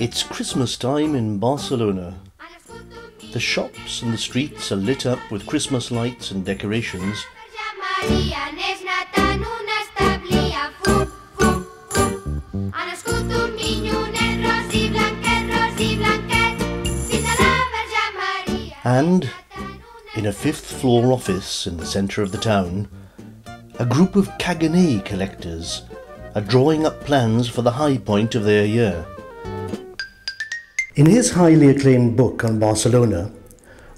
It's Christmas time in Barcelona. The shops and the streets are lit up with Christmas lights and decorations. And in a fifth-floor office in the centre of the town, a group of Caganer collectors are drawing up plans for the high point of their year. In his highly acclaimed book on Barcelona,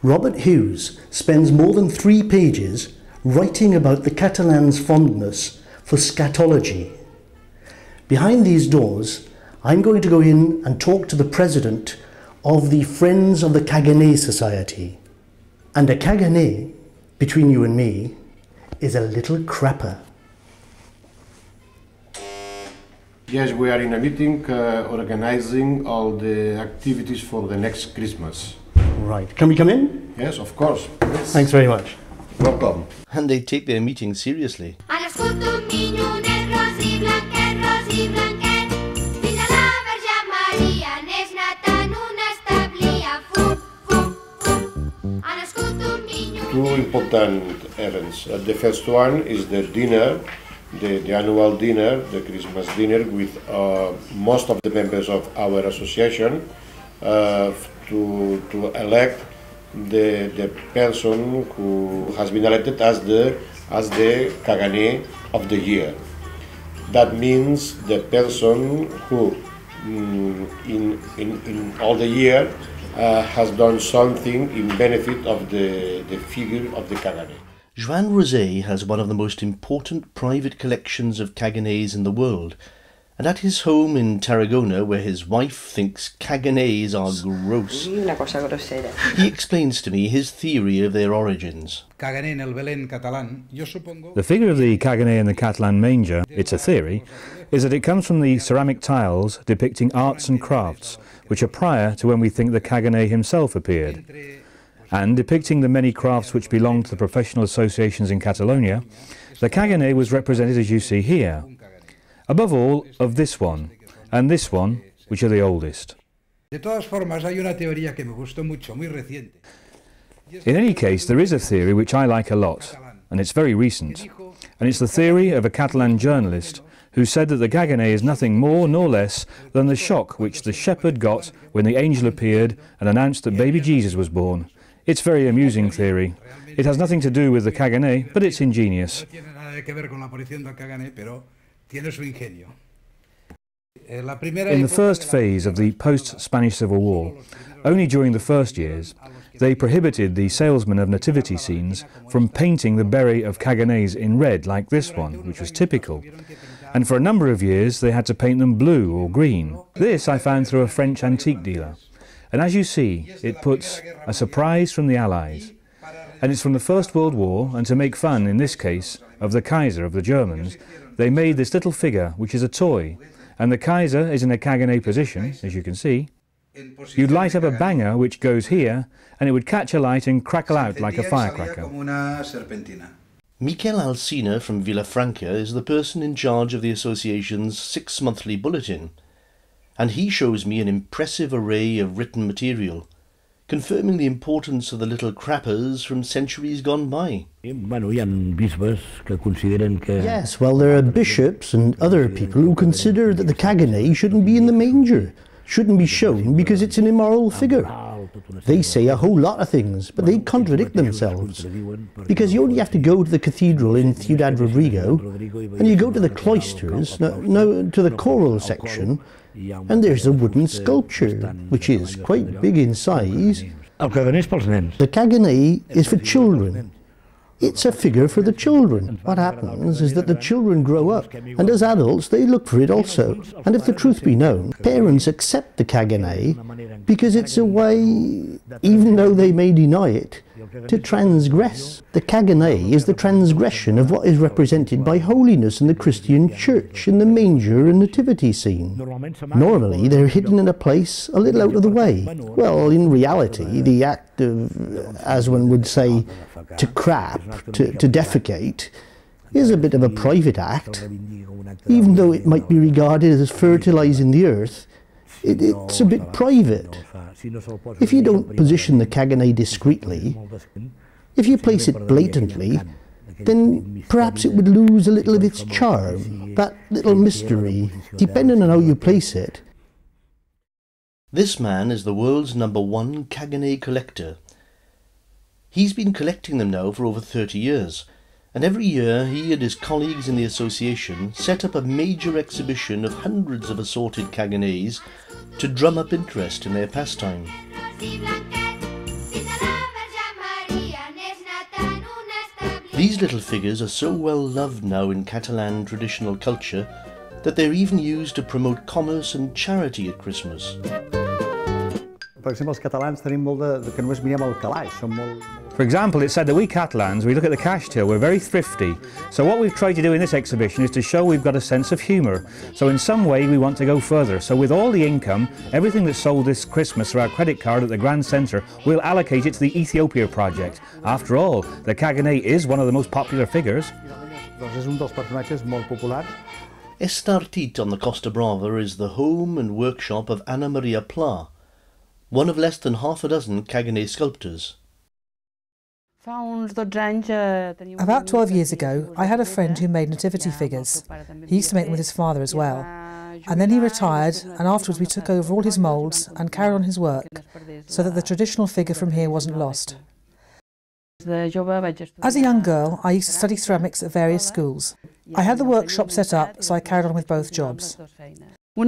Robert Hughes spends more than 3 pages writing about the Catalans' fondness for scatology. Behind these doors, I'm going to go in and talk to the president of the Friends of the Caganer Society. And a Caganer, between you and me, is a little crapper. Yes, we are in a meeting organizing all the activities for the next Christmas. Right. Can we come in? Yes, of course. Yes. Thanks very much. Welcome. And they take their meeting seriously. Two important events. The first one is the dinner, the annual dinner, the Christmas dinner, with most of the members of our association to elect the person who has been elected as the Caganer of the year. That means the person who in all the year has done something in benefit of the figure of the Caganer. Joan Rosé has one of the most important private collections of Caganers in the world, and at his home in Tarragona, where his wife thinks Caganers are gross, he explains to me his theory of their origins. The figure of the Caganer in the Catalan manger, it's a theory, is that it comes from the ceramic tiles depicting arts and crafts, which are prior to when we think the Caganer himself appeared. And depicting the many crafts which belong to the professional associations in Catalonia, the Caganer was represented as you see here. Above all, of this one, and this one, which are the oldest. In any case, there is a theory which I like a lot, and it's very recent, and it's the theory of a Catalan journalist who said that the Caganer is nothing more nor less than the shock which the shepherd got when the angel appeared and announced that baby Jesus was born. It's a very amusing theory. It has nothing to do with the Caganer, but it's ingenious. In the first phase of the post-Spanish Civil War, only during the first years, they prohibited the salesmen of nativity scenes from painting the berry of Caganers in red like this one, which was typical. And for a number of years they had to paint them blue or green. This I found through a French antique dealer. And as you see, it puts a surprise from the Allies. And it's from the First World War, and to make fun, in this case, of the Kaiser of the Germans, they made this little figure, which is a toy. And the Kaiser is in a Caganer position, as you can see. You'd light up a banger which goes here, and it would catch a light and crackle out like a firecracker. Miquel Alsina from Vilafranca is the person in charge of the association's 6-monthly bulletin, and he shows me an impressive array of written material, confirming the importance of the little crappers from centuries gone by. Yes, well, there are bishops and other people who consider that the Caganer shouldn't be in the manger, shouldn't be shown because it's an immoral figure. They say a whole lot of things, but they contradict themselves. Because you only have to go to the cathedral in Ciudad Rodrigo, and you go to the cloisters, no, to the choral section, and there's a wooden sculpture, which is quite big in size. The Caganer is for children. It's a figure for the children. What happens is that the children grow up, and as adults they look for it also. And if the truth be known, parents accept the Caganer because it's a way, even though they may deny it, to transgress. The Caganer is the transgression of what is represented by holiness in the Christian church in the manger and nativity scene. Normally they're hidden in a place a little out of the way. Well, in reality, the act of, as one would say, to crap, to defecate, is a bit of a private act. Even though it might be regarded as fertilizing the earth, it's a bit private. If you don't position the Caganay discreetly, if you place it blatantly, then perhaps it would lose a little of its charm, that little mystery, depending on how you place it. This man is the world's #1 Caganay collector. He's been collecting them now for over 30 years, and every year he and his colleagues in the association set up a major exhibition of hundreds of assorted Caganays to drum up interest in their pastime. These little figures are so well loved now in Catalan traditional culture that they're even used to promote commerce and charity at Christmas. For example, it's said that we Catalans, we look at the cash till, we're very thrifty. So what we've tried to do in this exhibition is to show we've got a sense of humour. So in some way we want to go further. So with all the income, everything that's sold this Christmas through our credit card at the Grand Centre, we'll allocate it to the Ethiopia project. After all, the Caganay is one of the most popular figures. Estartit on the Costa Brava is the home and workshop of Anna Maria Pla, one of less than half a dozen Caganay sculptors. About 12 years ago, I had a friend who made nativity figures. He used to make them with his father as well. And then he retired, and afterwards we took over all his moulds and carried on his work, so that the traditional figure from here wasn't lost. As a young girl, I used to study ceramics at various schools. I had the workshop set up, so I carried on with both jobs. A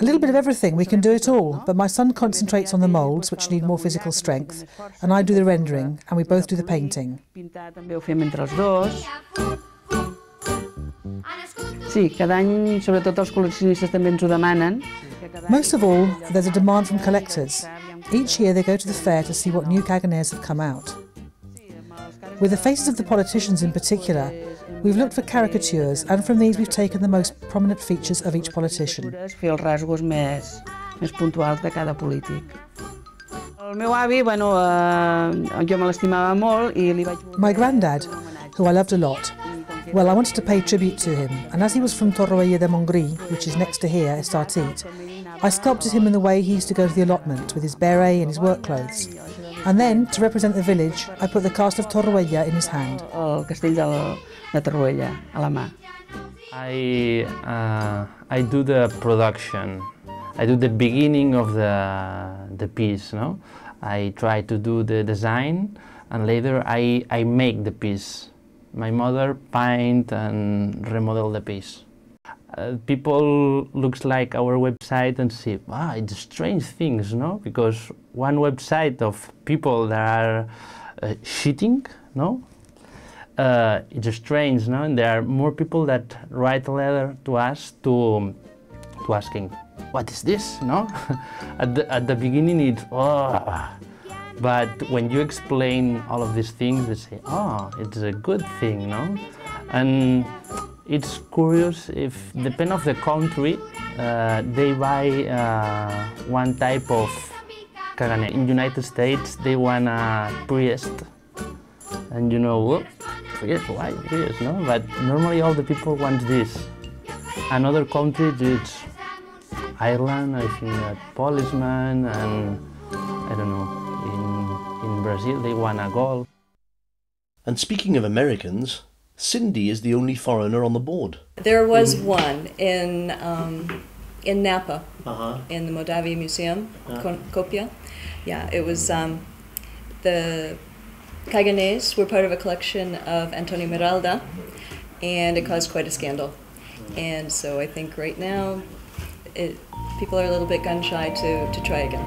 little bit of everything, we can do it all, but my son concentrates on the moulds, which need more physical strength, and I do the rendering, and we both do the painting. Most of all, there's a demand from collectors. Each year they go to the fair to see what new Caganays have come out. With the faces of the politicians in particular, we've looked for caricatures, and from these we've taken the most prominent features of each politician. My granddad, who I loved a lot, well, I wanted to pay tribute to him, and as he was from Torroella de Montgrí, which is next to here, Estartit, I sculpted him in the way he used to go to the allotment, with his beret and his work clothes. And then, to represent the village, I put the cast of Torroella in his hand. I do the production. I do the beginning of the piece, no? I try to do the design, and later I make the piece. My mother paint and remodel the piece. People looks like our website and see, wow, it's strange things, no? Because one website of people that are cheating, no? It's strange, no? And there are more people that write a letter to us to asking, what is this, no? At the beginning it's, oh. But when you explain all of these things, they say, oh, it's a good thing, no? And it's curious if, depending on the country, they buy one type of Caganay. In the United States, they want a priest. And you know, whoop, priest, why priest, no? But normally all the people want this. Another country, it's Ireland, I think a policeman, and I don't know, in Brazil they want a gold. And speaking of Americans, Cindy is the only foreigner on the board. There was one in Napa, in the Modavi Museum, Copia. Yeah, it was the Caganays were part of a collection of Antonio Miralda, and it caused quite a scandal. And so I think right now people are a little bit gun-shy to try again.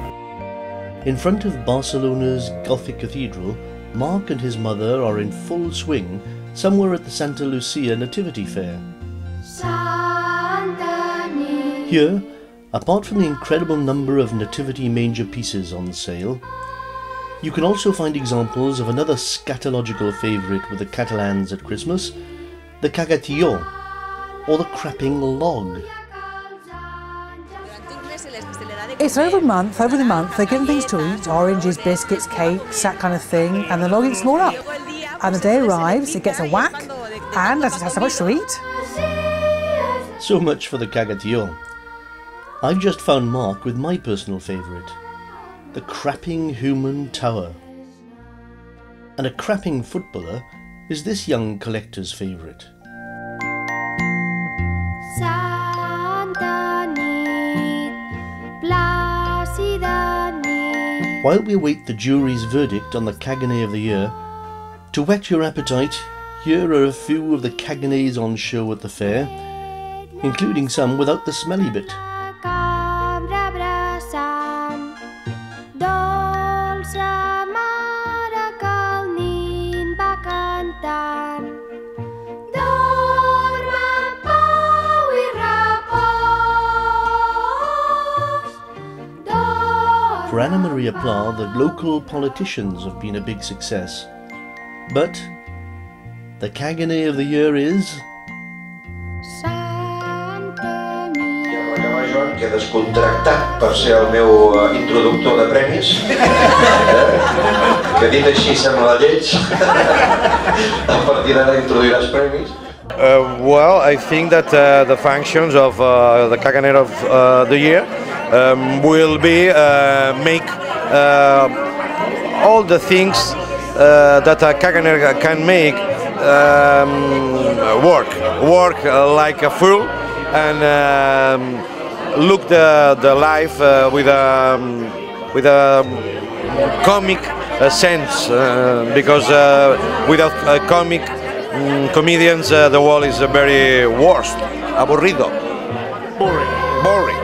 In front of Barcelona's Gothic Cathedral, Mark and his mother are in full swing somewhere at the Santa Lucia Nativity Fair. Here, apart from the incredible number of nativity manger pieces on sale, you can also find examples of another scatological favourite with the Catalans at Christmas, the cagatilló, or the crapping log. It's over the month, they're given things to eat, oranges, biscuits, cakes, that kind of thing, and the log eats them all up. And the day arrives, it gets a whack, and as it has so much to eat. So much for the cagatilló. I've just found Mark with my personal favourite, the crapping human tower. And a crapping footballer is this young collector's favourite. While we await the jury's verdict on the Caganay of the year, to whet your appetite, here are a few of the Caganays on show at the fair, including some without the smelly bit. For Anna Maria Pla, the local politicians have been a big success. But the Caganay of the year is... Que he descontractat per ser el meu introductor de premis, que dit així sembla lleig. A partir d'ara introduiràs premis. Well, I think that the functions of the Caganay of the year will be make all the things that a Caganay can make work like a fool, and look the life with a comic sense, because without comic comedians the world is very worst, aburrido, boring.